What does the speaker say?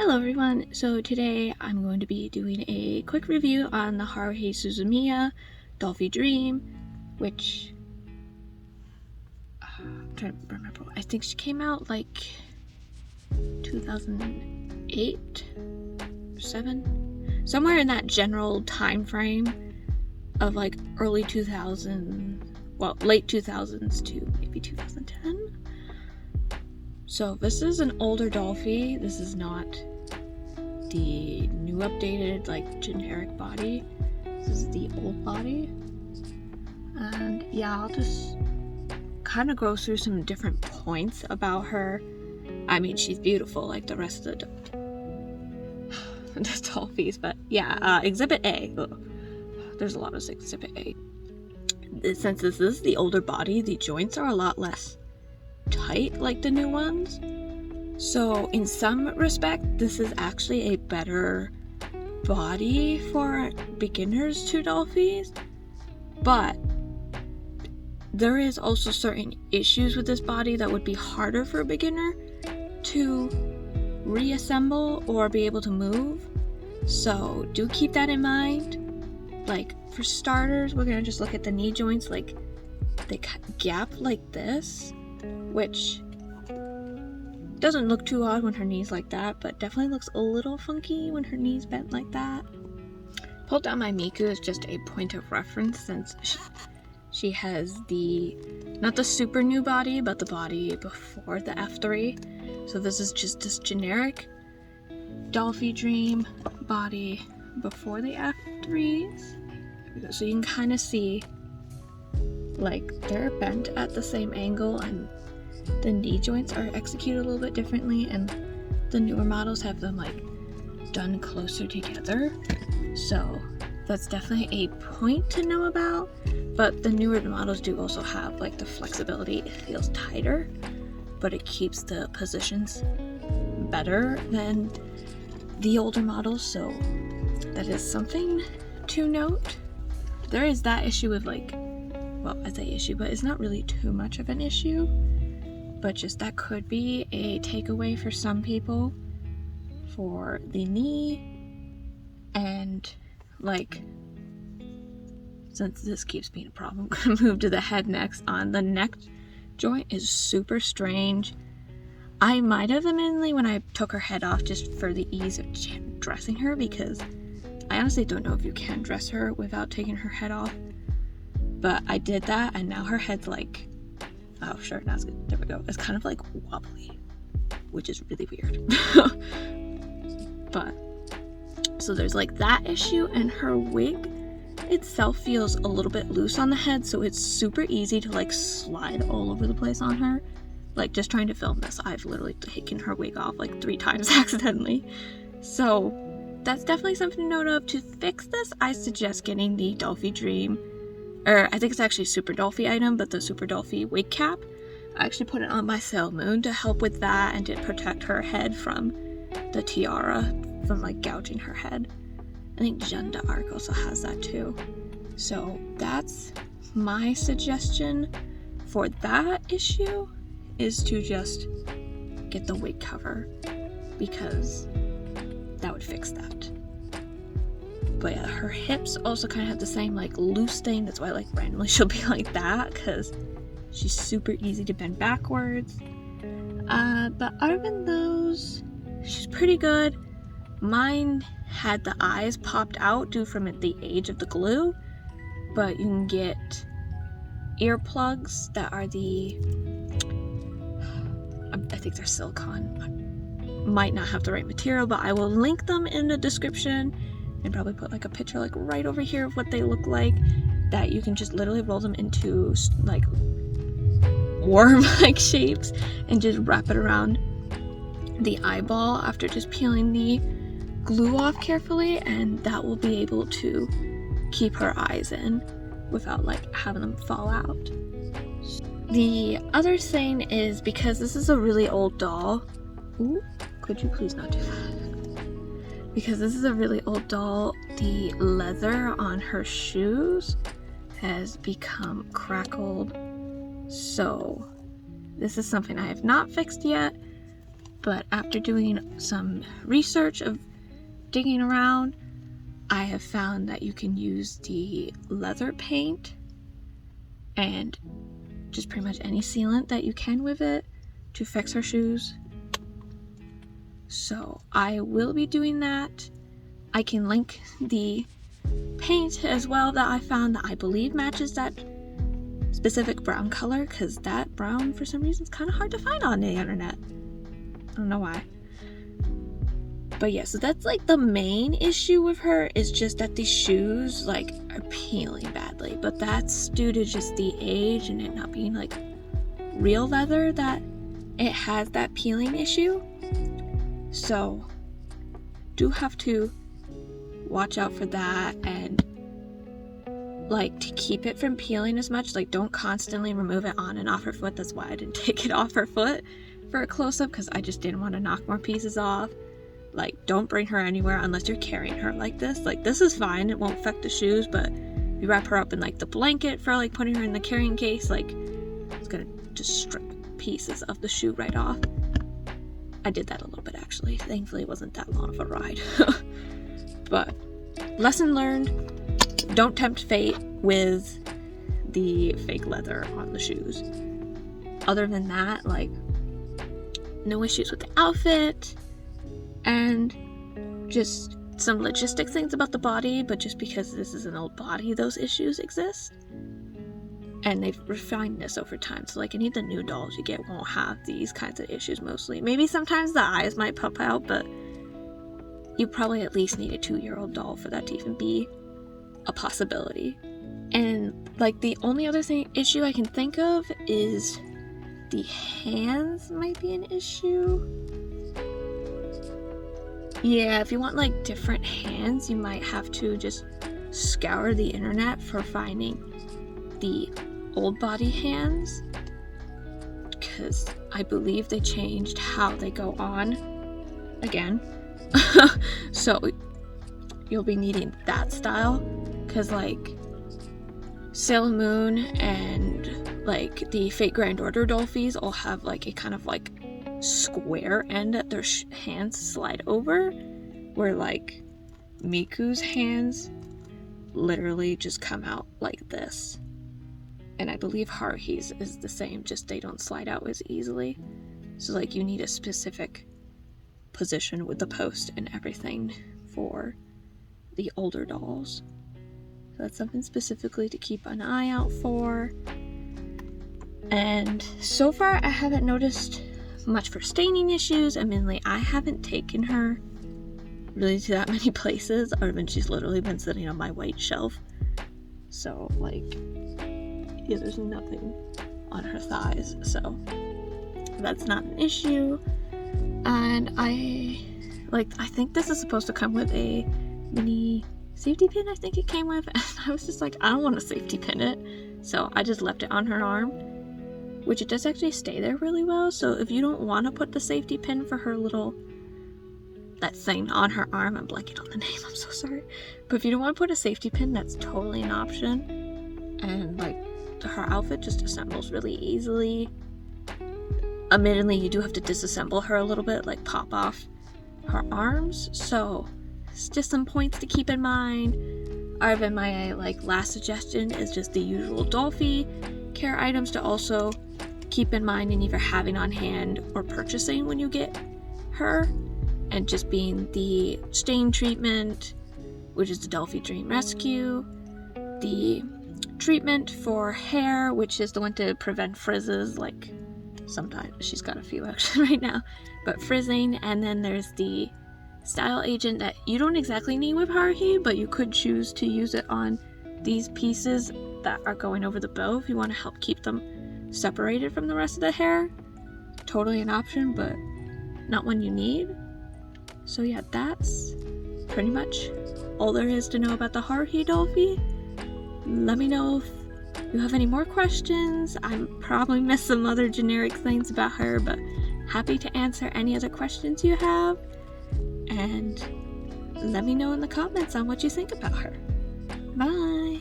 Hello everyone, so today I'm going to be doing a quick review on the Haruhi Suzumiya Dollfie Dream, which I'm trying to remember, I think she came out like 2008 or 7, somewhere in that general time frame of like early 2000s, well late 2000s to maybe 2010. So this is an older Dolphy. This is not the new updated like generic body. This is the old body. And yeah, I'll just kind of go through some different points about her. I mean, she's beautiful like the rest of the Dolphys, but yeah, Exhibit A. Ugh. There's a lot of Exhibit A. Since this is the older body, the joints are a lot less tight like the new ones. So in some respect, this is actually a better body for beginners to Dollfies, but there is also certain issues with this body that would be harder for a beginner to reassemble or be able to move. So do keep that in mind. Like for starters, we're gonna just look at the knee joints. Like they gap like this, which doesn't look too odd when her knee's like that, but definitely looks a little funky when her knee's bent like that. Pulled down my Miku is just a point of reference since she has the, not the super new body, but the body before the F3. So this is just this generic Dollfie Dream body before the F3s. So you can kind of see like they're bent at the same angle and the knee joints are executed a little bit differently, and the newer models have them like done closer together. So that's definitely a point to know about. But the newer models do also have like the flexibility. It feels tighter, but it keeps the positions better than the older models. So that is something to note. There is that issue with like, well, I say issue, but it's not really too much of an issue. But just that could be a takeaway for some people for the knee. And like, since this keeps being a problem, I'm gonna move to the head next. On the neck joint is super strange. I might have admittedly when I took her head off just for the ease of dressing her, because I honestly don't know if you can dress her without taking her head off. But I did that, and now her head's like, oh sure, now it's good. There we go. It's kind of like wobbly, which is really weird. But so there's like that issue, and her wig itself feels a little bit loose on the head, so it's super easy to like slide all over the place on her. Like just trying to film this, I've literally taken her wig off like 3 times accidentally. So that's definitely something to note of. To fix this, I suggest getting the Dollfie Dream, or I think it's actually a Super Dollfie item, but the Super Dollfie wig cap. I actually put it on my Sailor Moon to help with that and to protect her head from the tiara, from like gouging her head. I think Jeanne d'Arc also has that too. So that's my suggestion for that issue, is to just get the wig cover, because that would fix that. But yeah, her hips also kind of have the same like loose thing. That's why like randomly she'll be like that, because she's super easy to bend backwards. But other than those, she's pretty good. Mine had the eyes popped out due from the age of the glue, but you can get earplugs that are the, I think they're silicone. Might not have the right material, but I will link them in the description and probably put like a picture like right over here of what they look like, that you can just literally roll them into like worm like shapes and just wrap it around the eyeball after just peeling the glue off carefully, and that will be able to keep her eyes in without like having them fall out. The other thing is, because this is a really old doll, ooh, could you please not do that? Because this is a really old doll, the leather on her shoes has become crackled. So this is something I have not fixed yet, But after doing some research of digging around, I have found that you can use the leather paint and just pretty much any sealant that you can with it to fix her shoes. So I will be doing that. I can link the paint as well that I found that I believe matches that specific brown color, because that brown for some reason is kind of hard to find on the internet. I don't know why. But yeah, so that's like the main issue with her, is just that the shoes like are peeling badly. But that's due to just the age and it not being like real leather that it has that peeling issue. So do have to watch out for that, and like to keep it from peeling as much, like don't constantly remove it on and off her foot. That's why I didn't take it off her foot for a close-up, because I just didn't want to knock more pieces off. Like, don't bring her anywhere unless you're carrying her like this. Like, this is fine, it won't affect the shoes, but you wrap her up in like the blanket for like putting her in the carrying case, like it's gonna just strip pieces of the shoe right off. I did that a little bit actually. Thankfully it wasn't that long of a ride. But lesson learned, don't tempt fate with the fake leather on the shoes. Other than that, like, no issues with the outfit, and just some logistic things about the body, but just because this is an old body, those issues exist. And they've refined this over time, so like any of the new dolls you get won't have these kinds of issues mostly. Maybe sometimes the eyes might pop out, but you probably at least need a 2-year-old doll for that to even be a possibility. And like the only other issue I can think of is the hands might be an issue. Yeah, if you want like different hands, you might have to just scour the internet for finding the old body hands, because I believe they changed how they go on again. So you'll be needing that style, because like Sailor Moon and like the Fate Grand Order Dolphies all have like a kind of like square end that their hands slide over, where like Miku's hands literally just come out like this. And I believe Haruhi's is the same, just they don't slide out as easily. So like you need a specific position with the post and everything for the older dolls. So that's something specifically to keep an eye out for. And so far I haven't noticed much for staining issues. I mean, like, I haven't taken her really to that many places, other than she's literally been sitting on my white shelf. So like, yeah, there's nothing on her thighs, so that's not an issue. And I think this is supposed to come with a mini safety pin, I think it came with, and I was just like, I don't want to safety pin it, so I just left it on her arm, which it does actually stay there really well. So if you don't want to put the safety pin for her little, that thing on her arm, I'm blanking on the name, I'm so sorry, but if you don't want to put a safety pin, that's totally an option. And like, her outfit just assembles really easily. Admittedly, you do have to disassemble her a little bit, like pop off her arms, so it's just some points to keep in mind. Other than my like last suggestion is just the usual Dolphy care items to also keep in mind and either having on hand or purchasing when you get her, and just being the stain treatment, which is the Dollfie Dream Rescue, the treatment for hair, which is the one to prevent frizzes, like sometimes she's got a few actually right now, but frizzing. And then there's the style agent that you don't exactly need with Haruhi, but you could choose to use it on these pieces that are going over the bow if you want to help keep them separated from the rest of the hair. Totally an option, but not one you need. So yeah, that's pretty much all there is to know about the Haruhi Dolphy. Let me know if you have any more questions. I probably missed some other generic things about her, but happy to answer any other questions you have. And let me know in the comments on what you think about her. Bye!